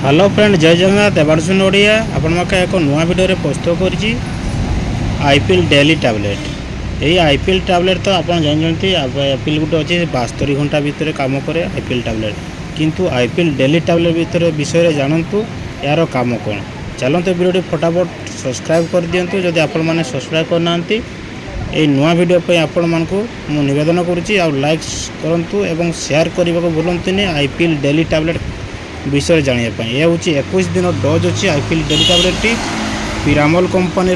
Hello friend जय जगन्नाथ एवरसन ओडिया आपण एक नुआ भिडियो प्रस्तुत करी आईपीएल डेली टैबलेट। यही आईपीएल टैबलेट तो आप जानते आईपीएल गोटे अच्छे 72 घंटा भितर काम करे आईपीएल टैबलेट, किंतु आईपीएल डेली टैबलेट भितर विषय जानतु यार काम कौन। चलते वीडियो फटाफट सब्सक्राइब कर दिंतु जदि आपण मैंने सब्सक्राइब करना ये नुआ वीडियो पे आपण मान को निवेदन करुच्ची लाइक करूँ और शेयर करने को भूलते आईपीएल डेली टैबलेट विषय जानापी। यह हूँ 21 दिन डोज अच्छी IPL daily tablet T Piramal company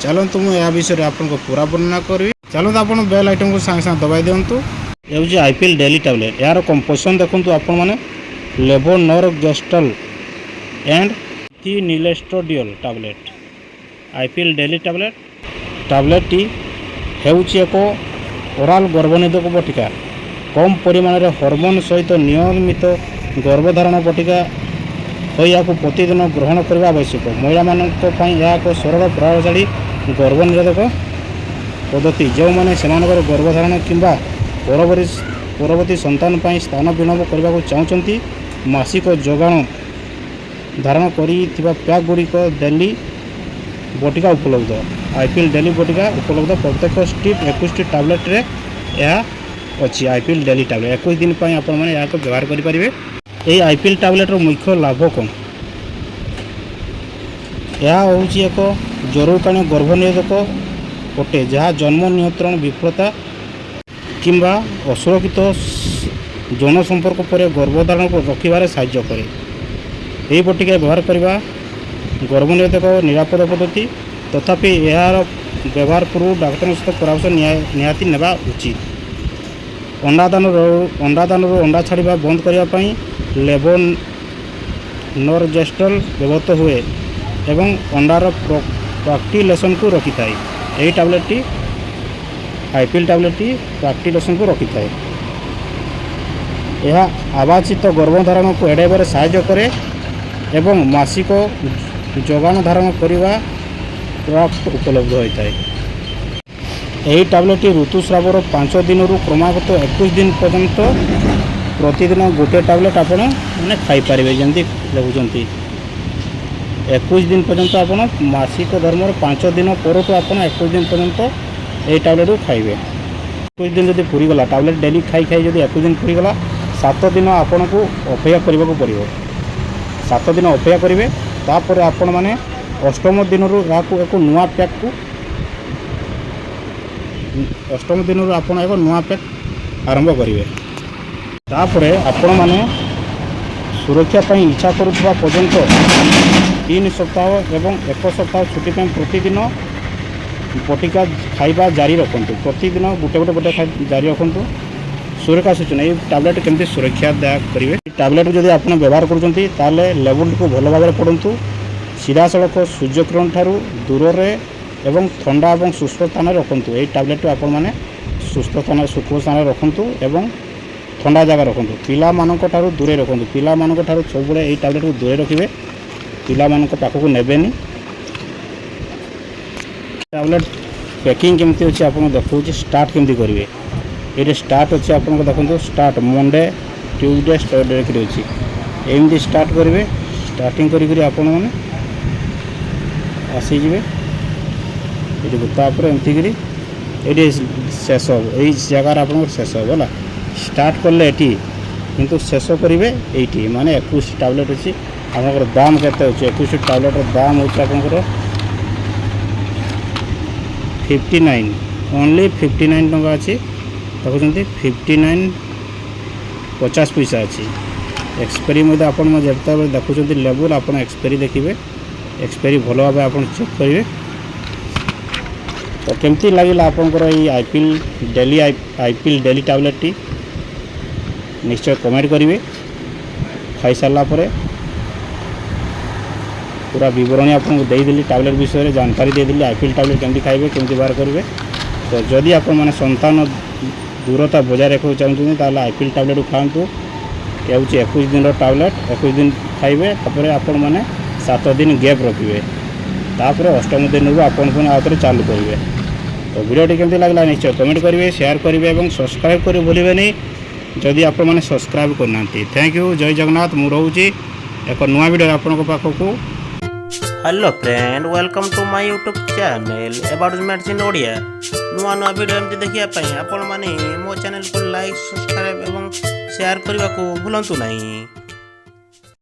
चलतु मुझे यह विषय आपको पूरा वर्णना करी। चलते आप बेल आइटम को सागे सागे दबाई दिंतु। यह हूँ आईपीएल डेली टैबलेट यार कंपोजिशन देखूँ आपण मैंने levonorgestrel and ethinylestradiol tablet i-pill daily tablet टी हूँ एक ओराल गर्भनिरोधक बटिका कम परिमाण हॉर्मोन सहित नियमित गर्भधारण बटिका या प्रतिदिन ग्रहण करने आवश्यक। महिला यह एक सरल प्रभावशाली गर्भनिरोधक पद्धति जो मैंने से गर्भधारण किंबा परवर्ती संतान स्थान विलंब करने को चाहते मासिक जोगाण धारण कर पैक गुड़िक डेली बटिका उपलब्ध आईपीएल डेली बटिका उपलब्ध प्रत्येक स्ट्रिप 21 टैबलेट रे यह अच्छी आईपीएल डेली टैबलेट 21 दिन आप व्यवहार करेंगे। ये आईपीएल टैबलेट मुख्य लाभ कौन यह हूँ एक जरूरकालीन गर्भनिरोधक अटे जहाँ जन्म नियंत्रण विफलता किंबा असुरक्षित यौन संपर्क पर गर्भधारण को रखिबार साहाय्य करे। यही बटिका व्यवहार करने गर्भनिरोधक निरापद पद्धति तथापि यार व्यवहार पूर्व डाक्तर सहित परामर्श निहाती नेबा उचित। अंडादान अंडा छाड़ा बंद करने लेवोनोर्गेस्टल व्यवहृत हुए एवं अंडार प्राक्टिलेशन को रखी था। यही टैबलेट टी आईपीएल टैबलेट टी प्राक्टिलेशन को रखी था। यह अवांछित गर्भधारण को एड़ाइबार साहाय्य करे एवं मासिक जोगाण धारण करने प्राप्त उपलब्ध होता है। यही टैबलेट ऋतुस्रावर 5 दिन क्रमागत 21 दिन पर्यंत प्रतिदिन गोटे टैबलेट आप खाईपर जमी देखुं 21 दिन पर्यंत आप मासिक धर्म 5 दिन पर तो आप 21 दिन पर्यंत यही टैबलेट को खाइबे। 21 दिन जब पूरीगला टैबलेट डेली खाई खाई जब 21 दिन पूरीगला 7 दिन आपन को अपेक्षा करने पड़ो। 7 दिन अपेक्षा करेंगे तापर आपण मैंने 8म दिन एक नुआ पैक को 8म दिन आप एक नुआ पैक आरंभ करेंगे। तापरे आपण मैंने सुरक्षा इच्छा करुवा पर्यंत 3 सप्ताह एवं 1 सप्ताह छुट्टी प्रतिदिन बटिका खाइबा जारी रखुँ। प्रतिदिन गोटे गोटे बटिका जारी रखुँ। सुरक्षा सूचना ये टैबलेट केमती सुरक्षा करेंगे। टैबलेट जब आप व्यवहार कर लेवल को भल भाव पड़तु सीधा सड़क सूर्यकिरण ठारू दूर एवं ठंडा और शुष्क स्थान रखुँ। यही टैबलेट आपने शुष्क स्थान स्थान रखुँ एवं ठंडा जगह रखुँ। पिला ठारू दूरे रखुँ। पिला ठारू सब यही टैबलेट को दूरे रखिए। पिला पाखक नेबेनी। टैबलेट पैकिंग केमती अच्छे आप देखो स्टार्ट केमती करेंगे। ये स्टार्ट अच्छे आप देखो स्टार्ट मंडे ट्यूजडे स्टडे अच्छी एमती स्टार्ट करेंगे। स्टार्टिंग करी आपण मैंने आसीजे एमती ये शेष यही जगार आप शेष होगा स्टार्ट कले ये किंतु शेष करेंगे ये माने 21 टैबलेट अच्छी आपर दाम के 21 टैबलेट दाम हो 59 ओनली 59 टंका अच्छी देखुं 59 50 पैसा अच्छी। एक्सपायरी आप देखुं लेवल आप एक्सपायरी देखिए एक्सपायरी भल भाव आप चेक करेंगे। तो केमती लगे आपंकर ये आईपीएल डेली टैबलेट टी निश्चय कमेंट करेंगे। खाई सारा पूरा विवरणी आपको देदेली टैबलेट विषय जानकारी देदेली आईपीएल टैबलेट केमती खाइबे केमती बाहर करेंगे। तो जदि आप मैंने संतान दूरता बजाय रखा चाहते आईपीएल टैबलेट खातु। यह हूँ 21 दिन टैबलेट 21 दिन खाइबे तापर आपण मैंने 7 दिन गैप रखिए तापर 8म दिन आपन आउे चालू करेंगे। तो वीडियो केमती लगला निश्चय कमेंट करेंगे शेयर करेंगे और सब्सक्राइब कर भूलें नहीं जदि आप मैंने सब्सक्राइब करना। थैंक यू जय जगन्नाथ। मु रोची ଏକ ନୂଆ ଭିଡ଼ିଓ ଆପଣଙ୍କ ପାଖକୁ। Hello friend, welcome to my YouTube channel about medicine Odia. नुआ नुआ वीडियो एमती देखिया आपण माने मो चैनल को लाइक सब्सक्राइब एवं शेयर करने को भूलंतु नहीं।